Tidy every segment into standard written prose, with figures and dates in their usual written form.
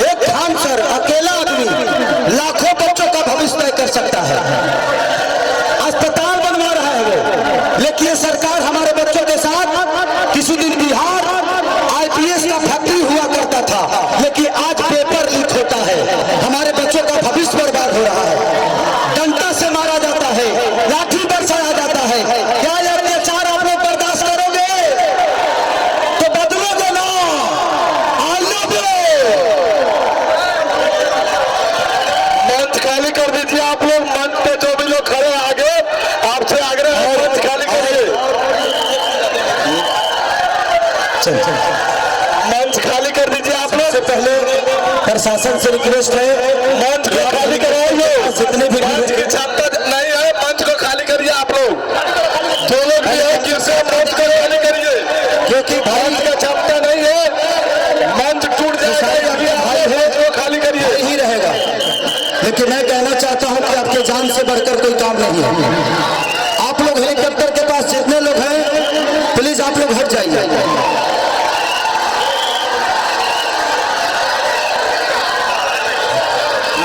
एक खान सर अकेला आदमी लाखों बच्चों का भविष्य तय कर सकता है। अस्पताल बनवा रहा है वो, लेकिन ये सरकार हमारे बच्चों के साथ किसी दिन बिहार आईपीएस का फैक्ट्री हुआ करता था, लेकिन आज पेपर लीक होता है, हमारे बच्चों का भविष्य बर्बाद हो रहा है। डंडा से मारा जाता है, लाठी बरसाया जाता है। क्या ये अत्याचार आप लोग बर्दाश्त करोगे? तो बदलोगे ना। I love you. मंच खाली कर दीजिए आप लोग। मंच पे जो भी लोग खड़े आगे, आपसे आग्रह है मंच खाली करिए। मंच खाली कर दीजिए आप लोग। सबसे पहले प्रशासन से रिक्वेस्ट है, मंच को खाली करवाइए। जितने भी मंच की क्षमता नहीं है, मंच को खाली करिए आप लोग। जो लोग भी है किसे मंच को खाली करिए, क्योंकि मंच का क्षमता नहीं है, मंच टूट जाएगा। भाई मंच को खाली करिए ही रहेगा। लेकिन मैं कहना चाहता हूं कि आपके जान से बढ़कर कोई काम नहीं है। आप लोग हेलीकॉप्टर के पास जितने लोग हैं, प्लीज आप लोग हट जाइए।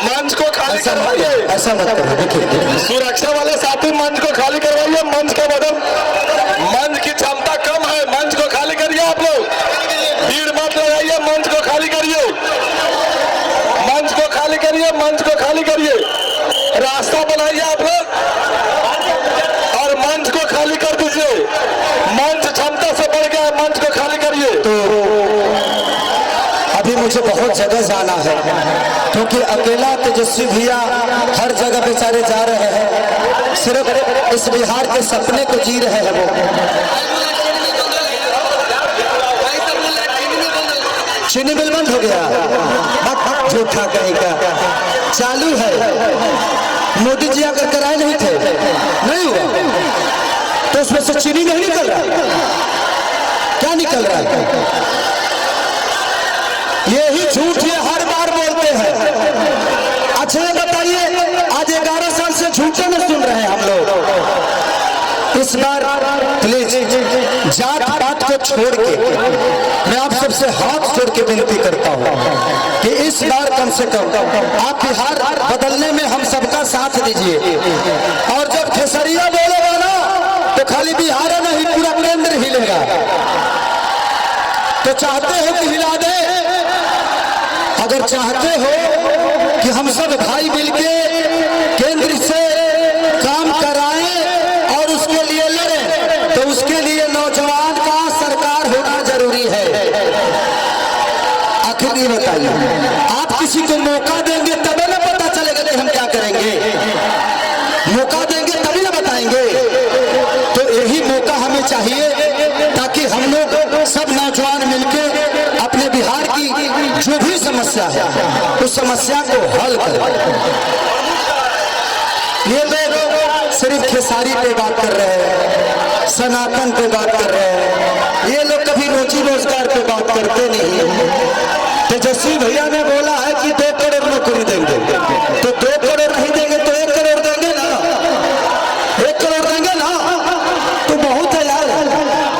मंच को खाली करवाइए। ऐसा मत करो। देखिए, सुरक्षा वाले साथी मंच को खाली करवाइए। मंच का बदल, मंच की क्षमता कम है, मंच को खाली करिए आप लोग। भीड़ मत लगाइए, मंच को खाली करिए। मंच को खाली करिए, मंच को खाली करिए। रास्ता बनाइए आप लोग और मंच को खाली कर दीजिए। मंच क्षमता से बढ़ गया, मंच को खाली करिए। तो अभी मुझे बहुत जगह जाना है, क्योंकि अकेला तेजस्वी भैया हर जगह बेचारे जा रहे हैं, सिर्फ इस बिहार के सपने को जी रहे हैं वो। चीनी मिल बंद हो गया, झूठा कहेगा। चालू है। मोदी जी आकर कराए नहीं थे, नहीं हुआ, तो उसमें से चीनी नहीं निकल रहा। क्या निकल रहा है? यही झूठ ये हर बार बोलते हैं। अच्छा ये बताइए, आज 11 साल से झूठे में सुन रहे हैं हम लोग। इस बार प्लीज जात पात को छोड़ के मैं आप सबसे हाथ जोड़ के विनती करता हूं कि इस बार कम से कम आप बिहार बदलने में हम सबका साथ दीजिए। और जब खेसरिया बोलेगा ना, तो खाली बिहार नहीं, पूरा केंद्र हिलेगा। तो चाहते हो कि हिला दे? अगर चाहते हो कि हम सब भाई मिलके केंद्र से काम कराएं और उसके लिए लड़ें, तो उसके लिए नौजवान का सरकार होना जरूरी है। आखिर ये बताइए, आप किसी को मौका देंगे तभी ना पता चलेगा कि हम क्या करेंगे। मौका देंगे तभी ना बताएंगे। तो यही मौका हमें चाहिए, ताकि हम लोग सब नौजवान मिलके अपने बिहार की जो भी समस्या है उस समस्या को हल करें। ये लोग सिर्फ खेसारी पे बात कर रहे हैं, सनातन पे बात कर रहे हैं, ये लोग कभी रोजी रोजगार पे बात करते नहीं। तेजस्वी भैया ने बोला है कि 2 करोड़ नौकरी देंगे, तो 2 करोड़ नहीं देंगे तो 1 करोड़ देंगे ना। 1 करोड़ देंगे ना, तो बहुत है यार।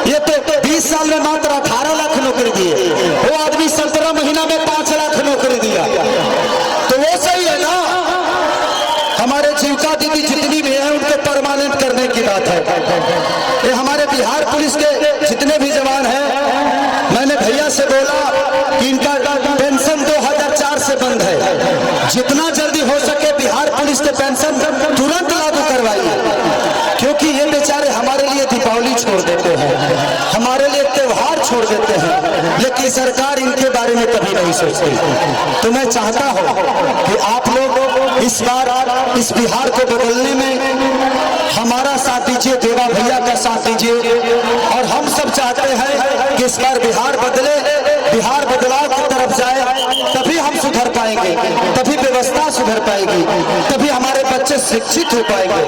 ये तो 20 साल में मात्र 18 लाख नौकरी दिए, वो आदमी 17 महीना में 5 लाख नौकरी दिया, तो वो सही है ना। हमारे जीविका दीदी जितनी भी है उनको परमानेंट करने की बात है। ये हमारे बिहार पुलिस के जितने भी जवान हैं, मैंने भैया से बोला कि इनका पेंशन 2004 से बंद है। जितना जल्दी हो सके बिहार पुलिस के पेंशन तुरंत लागू करवाइए, क्योंकि ये बेचारे हमारे लिए दीपावली छोड़ देते हैं, हमारे लिए त्योहार छोड़ देते हैं, लेकिन सरकार इनके बारे में कभी नहीं सोचती। तो मैं चाहता हूं कि आप लोग इस बार इस बिहार को बदलने में हमारा साथ दीजिए, देवा भैया का साथ दीजिए। और हम सब चाहते हैं कि इस बार बिहार बदले, बिहार बदलाव की तरफ जाए, तभी हम सुधर पाएंगे, तभी व्यवस्था सुधर पाएगी, तभी हमारे बच्चे शिक्षित हो पाएंगे।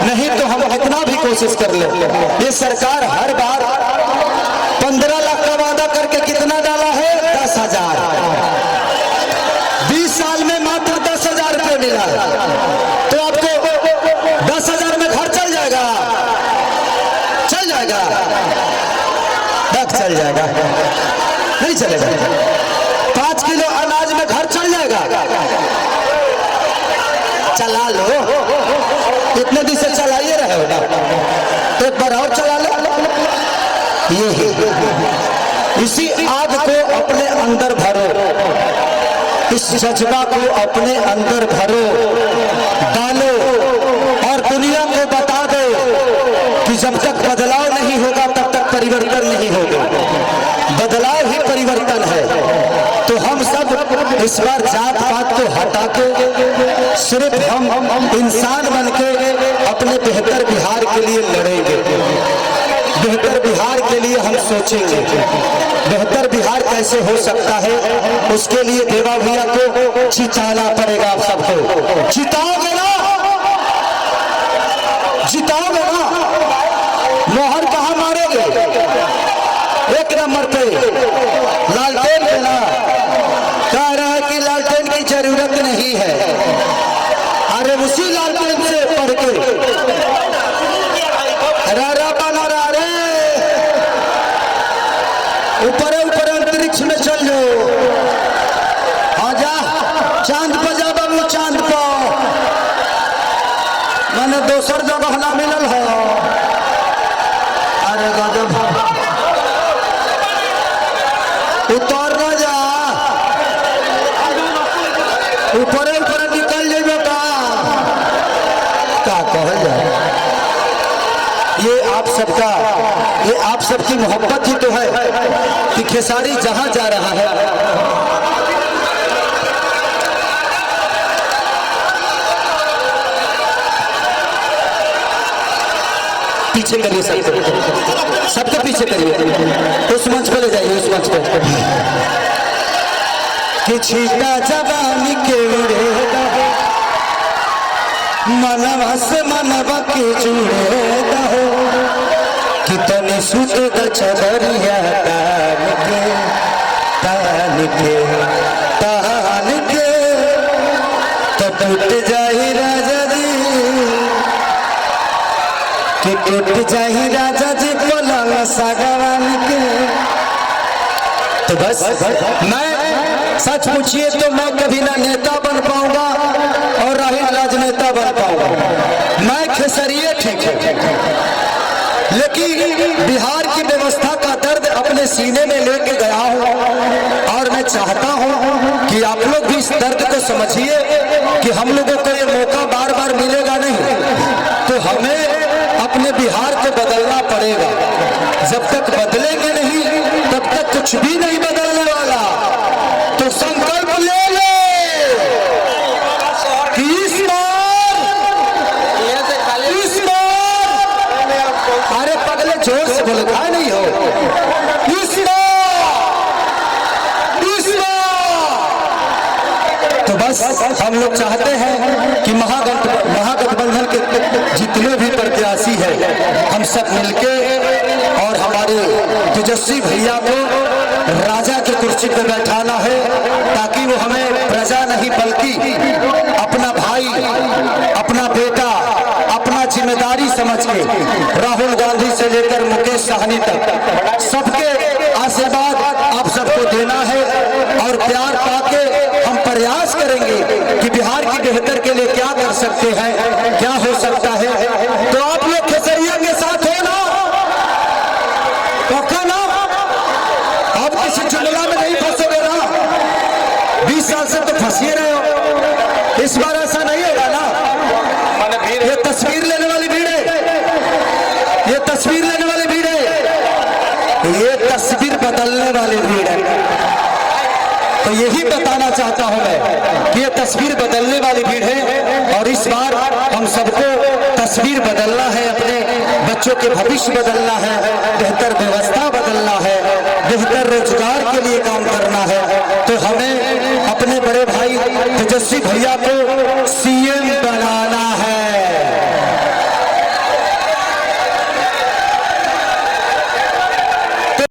नहीं तो हम कितना भी कोशिश कर ले, ये सरकार हर बार 15 लाख का वादा करके कितना डाला है? 10,000। 20 साल में मात्र 10,000 रुपये मिला है, तो आपको 10,000 में घर चल जाएगा? चल जाएगा? चल जाएगा? नहीं चलेगा। 5 किलो अनाज में घर चल चला लो, इतने दिन से चलाइए रहे हो ना, एक बार और चला लो। ये इसी आग को अपने अंदर भरो, इस जज्बा को अपने अंदर भरो, डालो और दुनिया को बता दो कि जब तक बदलाव नहीं होगा तब तक परिवर्तन नहीं होगा। बदलाव ही परिवर्तन है। तो हम सब इस बार जात पात को हटा के सिर्फ हम इंसान बन के अपने बेहतर बिहार के लिए लड़ेंगे, बेहतर बिहार के लिए हम सोचेंगे। बेहतर बिहार कैसे हो सकता है, उसके लिए देवा भैया को जिताना पड़ेगा। आप सबको जिताओगे ना, जिताओगे ना। मोहर कहाँ मारोगे? एक नंबर पे लालटेन देना। कह रहा है कि लालटेन की जरूरत नहीं है, अरे उसी लालटेन से पढ़ के ऊपर ऊपर अंतरिक्ष में चल जाओ। हाँ जा, चांद पर जा बाबू, चांद पर। मैंने दोसर जगह ना मिलल है। अरे गजब, उतर ना जा, ऊपर ऊपर निकल जाइए का कहल जाए। ये आप सबकी मोहब्बत ही तो है कि खेसारी जहां जा रहा है पीछे करिए, सबके पीछे करिए, उस मंच पे ले जाइए, उस मंच पे। कि छीटा जवानी के मनवा से मनवा के जुड़े हो, कितने सुत चदरिया तान के तान के तान के तो टूट जाही राजा जी, कि टूट जाही राजा जी पलंग सागवान के। तो बस मैं सच पूछिए तो मैं कभी ना नेता बन पाऊंगा और राही राजनेता बन पाऊंगा। मैं खेसरिए ठीक है, लेकिन बिहार की व्यवस्था का दर्द अपने सीने में लेके गया हूं और मैं चाहता हूं कि आप लोग भी इस दर्द को समझिए कि हम लोगों को ये मौका बार बार मिलेगा नहीं, तो हमें अपने बिहार को बदलना पड़ेगा। जब तक बदलेंगे नहीं तब तक कुछ भी नहीं बदलने वाला। तो संकल्प ले लो कि इस बार अरे पगले जोर से बोले, खा नहीं हो, इस बार तो बस हम लोग चाहते हैं कि महागठबंधन के जितने भी प्रत्याशी हैं हम सब मिलके और हमारे तेजस्वी भैया को राजा की कुर्सी पर बैठाना है, ताकि वो हमें प्रजा नहीं बल्कि अपना भाई, अपना बेटा, अपना जिम्मेदारी समझ के राहुल गांधी से लेकर मुकेश सहनी तक सबके आशीर्वाद आप सबको देना है और प्यार पाके हम प्रयास करेंगे कि बिहार की बेहतर के लिए क्या कर सकते हैं, क्या हो सकता है। तो आप लोग खेसरिया के साथ हो ना, पक्का ना? आप किसी जुमला में नहीं फंसोगे ना? 20 साल से तो फंसे रहे हो, इस बार ऐसा नहीं होगा ना? ये तस्वीर लेने वाली भीड़ है, ये तस्वीर लेने वाली भीड़ है, ये तस्वीर बदलने वाली भीड़ है। तो यही बताना चाहता हूं मैं कि ये तस्वीर बदलने वाली भीड़ है और इस बार हम सबको तस्वीर बदलना है, अपने बच्चों के भविष्य बदलना है, बेहतर व्यवस्था बदलना है, बेहतर रोजगार के लिए काम करना है। तो हमें अपने बड़े भाई तेजस्वी भैया को सीएम बनाना